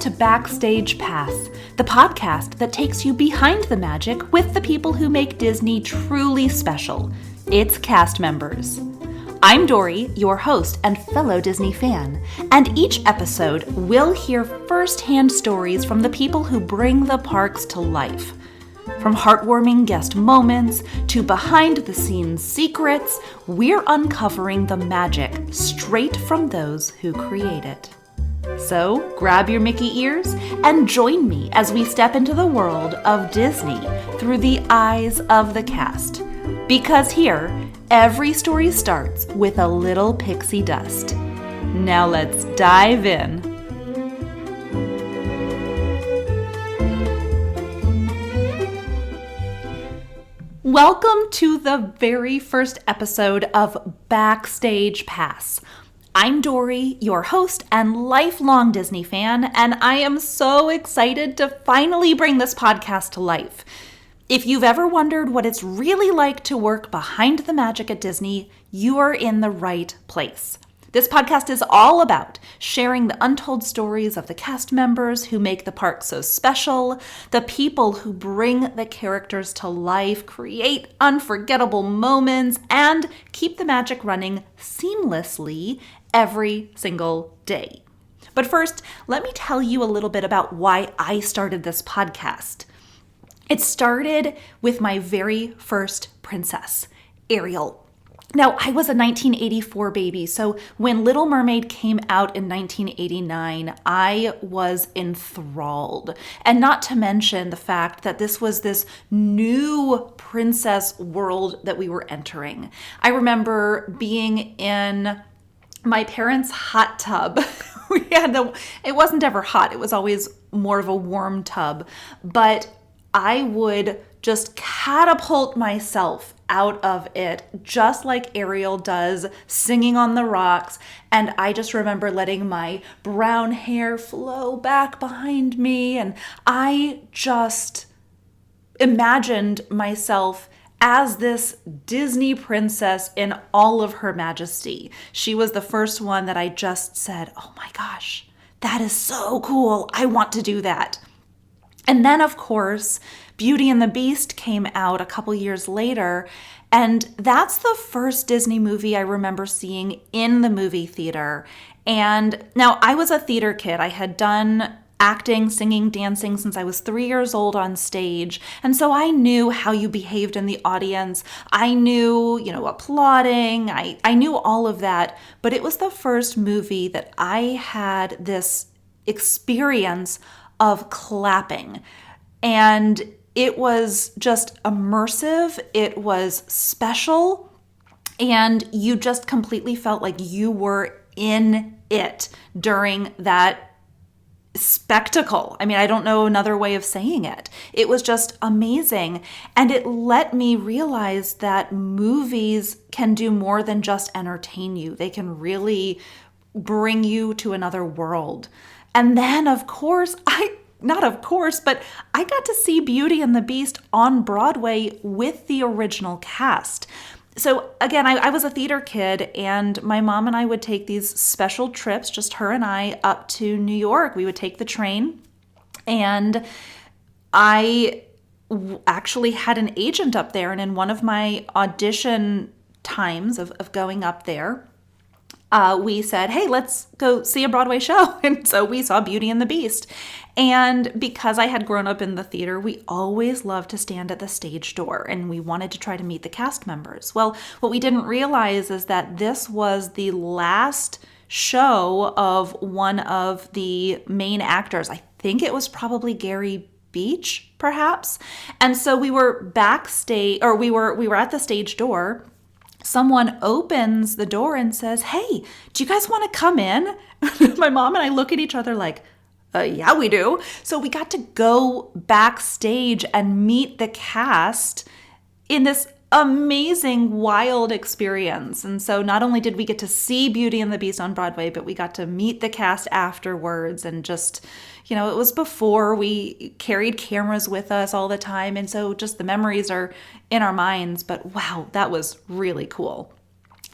to Backstage Pass, the podcast that takes you behind the magic with the people who make Disney truly special, its cast members. I'm Dory, your host and fellow Disney fan, and each episode we'll hear first-hand stories from the people who bring the parks to life. From heartwarming guest moments to behind-the-scenes secrets, we're uncovering the magic straight from those who create it. So grab your Mickey ears and join me as we step into the world of Disney through the eyes of the cast. Because here, every story starts with a little pixie dust. Now let's dive in. Welcome to the very first episode of Backstage Pass. I'm Dory, your host and lifelong Disney fan, and I am so excited to finally bring this podcast to life. If you've ever wondered what it's really like to work behind the magic at Disney, you are in the right place. This podcast is all about sharing the untold stories of the cast members who make the park so special, the people who bring the characters to life, create unforgettable moments, and keep the magic running seamlessly every single day. But first, let me tell you a little bit about why I started this podcast. It started with my very first princess, Ariel. Now, I was a 1984 baby, so when Little Mermaid came out in 1989, I was enthralled. And not to mention the fact that this was this new princess world that we were entering. I remember being in my parents' hot tub. It wasn't ever hot. It was always more of a warm tub. But I would just catapult myself out of it, just like Ariel does, singing on the rocks. And I just remember letting my brown hair flow back behind me. And I just imagined myself as this Disney princess in all of her majesty. She was the first one that I just said, oh my gosh, that is so cool. I want to do that. And then, of course, Beauty and the Beast came out a couple years later, and that's the first Disney movie I remember seeing in the movie theater. And now I was a theater kid. I had done acting, singing, dancing since I was 3 years old on stage. And so I knew how you behaved in the audience. I knew, applauding. I knew all of that. But it was the first movie that I had this experience of clapping. And it was just immersive. It was special. And you just completely felt like you were in it during that spectacle. I mean, I don't know another way of saying it. It was just amazing. And it let me realize that movies can do more than just entertain you. They can really bring you to another world. And then, of course, I got to see Beauty and the Beast on Broadway with the original cast. So again, I was a theater kid, and my mom and I would take these special trips, just her and I, up to New York. We would take the train, and I actually had an agent up there. And in one of my audition times of going up there, we said, hey, let's go see a Broadway show. And so we saw Beauty and the Beast. And because I had grown up in the theater, we always loved to stand at the stage door, and we wanted to try to meet the cast members. Well, what we didn't realize is that this was the last show of one of the main actors. I think it was probably Gary Beach, perhaps. And so we were backstage, or we were at the stage door. Someone opens the door and says, hey, do you guys want to come in? My mom and I look at each other like, yeah, we do. So we got to go backstage and meet the cast in this amazing, wild experience. And so not only did we get to see Beauty and the Beast on Broadway, but we got to meet the cast afterwards. And just, it was before we carried cameras with us all the time. And so just the memories are in our minds. But wow, that was really cool.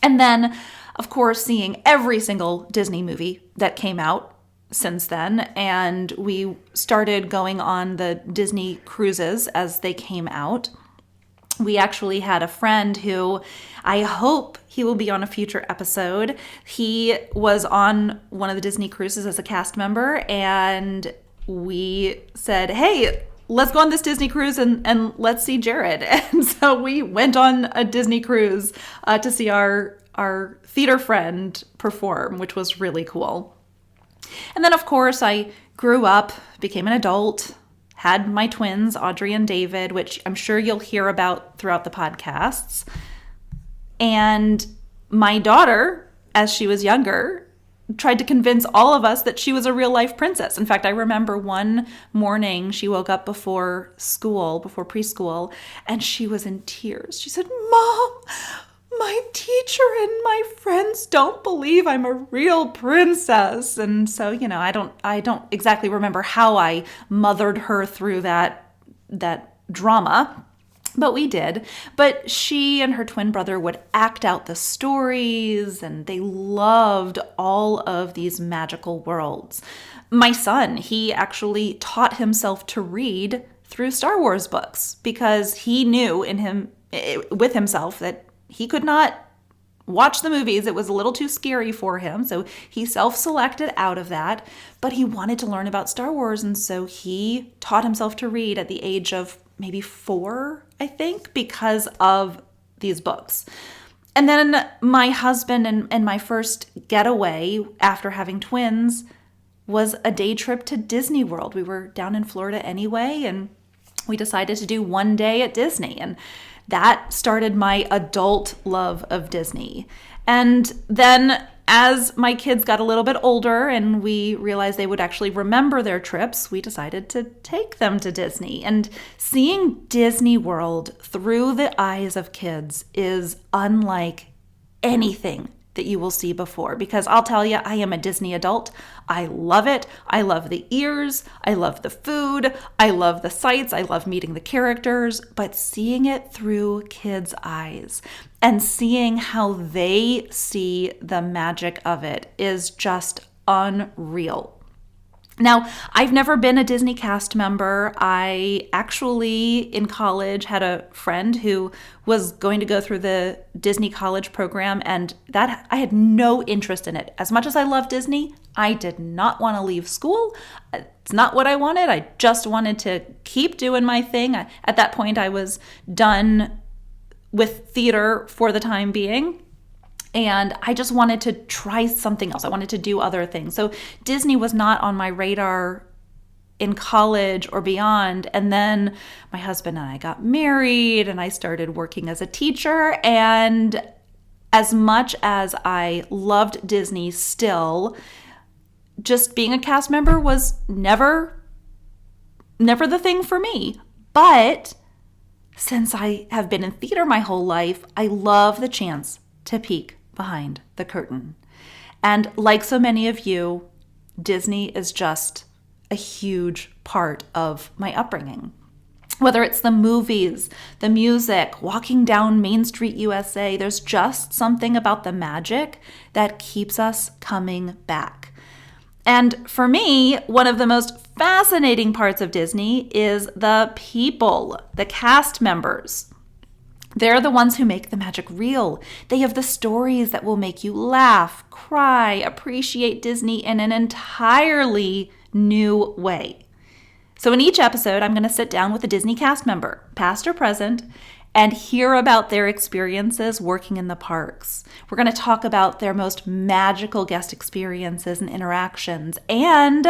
And then, of course, seeing every single Disney movie that came out since then, and we started going on the Disney cruises as they came out. We actually had a friend who I hope he will be on a future episode. He was on one of the Disney cruises as a cast member, and we said, hey, let's go on this Disney cruise and let's see Jared. And so we went on a Disney cruise to see our theater friend perform, which was really cool. And then, of course, I grew up, became an adult, had my twins, Audrey and David, which I'm sure you'll hear about throughout the podcasts. And my daughter, as she was younger, tried to convince all of us that she was a real life princess. In fact, I remember one morning she woke up before preschool, and she was in tears. She said, Mom, my teacher and my friends don't believe I'm a real princess. And so, I don't exactly remember how I mothered her through that drama, but we did. But she and her twin brother would act out the stories, and they loved all of these magical worlds. My son, he actually taught himself to read through Star Wars books because he knew with himself that he could not watch the movies. It was a little too scary for him. So he self-selected out of that, but he wanted to learn about Star Wars. And so he taught himself to read at the age of maybe 4, I think, because of these books. And then my husband and my first getaway after having twins was a day trip to Disney World. We were down in Florida anyway, and we decided to do one day at Disney. And that started my adult love of Disney. And then as my kids got a little bit older and we realized they would actually remember their trips, we decided to take them to Disney. And seeing Disney World through the eyes of kids is unlike anything that you will see before, because I'll tell you, I am a Disney adult. I love it. I love the ears. I love the food. I love the sights. I love meeting the characters, but seeing it through kids' eyes and seeing how they see the magic of it is just unreal. Now, I've never been a Disney cast member. I actually, in college, had a friend who was going to go through the Disney college program, and that I had no interest in it. As much as I love Disney, I did not want to leave school. It's not what I wanted. I just wanted to keep doing my thing. At that point, I was done with theater for the time being. And I just wanted to try something else. I wanted to do other things. So Disney was not on my radar in college or beyond. And then my husband and I got married and I started working as a teacher. And as much as I loved Disney still, just being a cast member was never the thing for me. But since I have been in theater my whole life, I love the chance to peek behind the curtain. And like so many of you, Disney is just a huge part of my upbringing. Whether it's the movies, the music, walking down Main Street USA, there's just something about the magic that keeps us coming back. And for me, one of the most fascinating parts of Disney is the people, the cast members. They're the ones who make the magic real. They have the stories that will make you laugh, cry, appreciate Disney in an entirely new way. So in each episode, I'm going to sit down with a Disney cast member, past or present, and hear about their experiences working in the parks. We're going to talk about their most magical guest experiences and interactions. And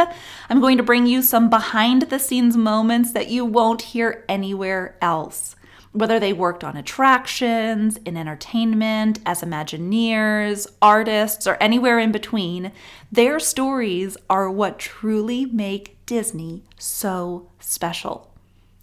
I'm going to bring you some behind-the-scenes moments that you won't hear anywhere else. Whether they worked on attractions, in entertainment, as Imagineers, artists, or anywhere in between, their stories are what truly make Disney so special.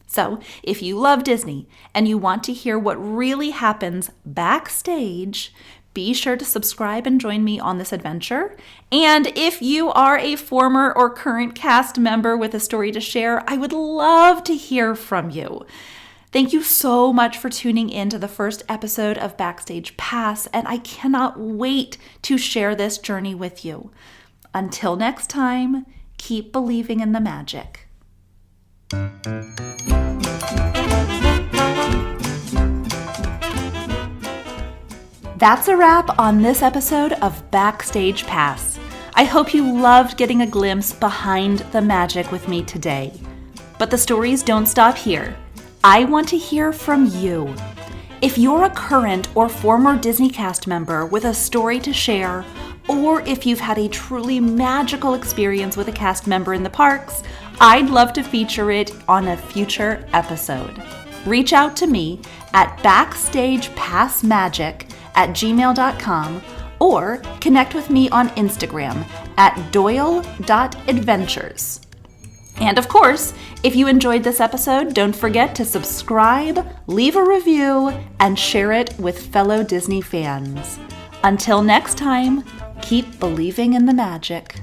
So, if you love Disney and you want to hear what really happens backstage, be sure to subscribe and join me on this adventure. And if you are a former or current cast member with a story to share, I would love to hear from you. Thank you so much for tuning in to the first episode of Backstage Pass, and I cannot wait to share this journey with you. Until next time, keep believing in the magic. That's a wrap on this episode of Backstage Pass. I hope you loved getting a glimpse behind the magic with me today. But the stories don't stop here. I want to hear from you. If you're a current or former Disney cast member with a story to share, or if you've had a truly magical experience with a cast member in the parks, I'd love to feature it on a future episode. Reach out to me at backstagepassmagic@gmail.com or connect with me on Instagram at doyle.adventures. And of course, if you enjoyed this episode, don't forget to subscribe, leave a review, and share it with fellow Disney fans. Until next time, keep believing in the magic.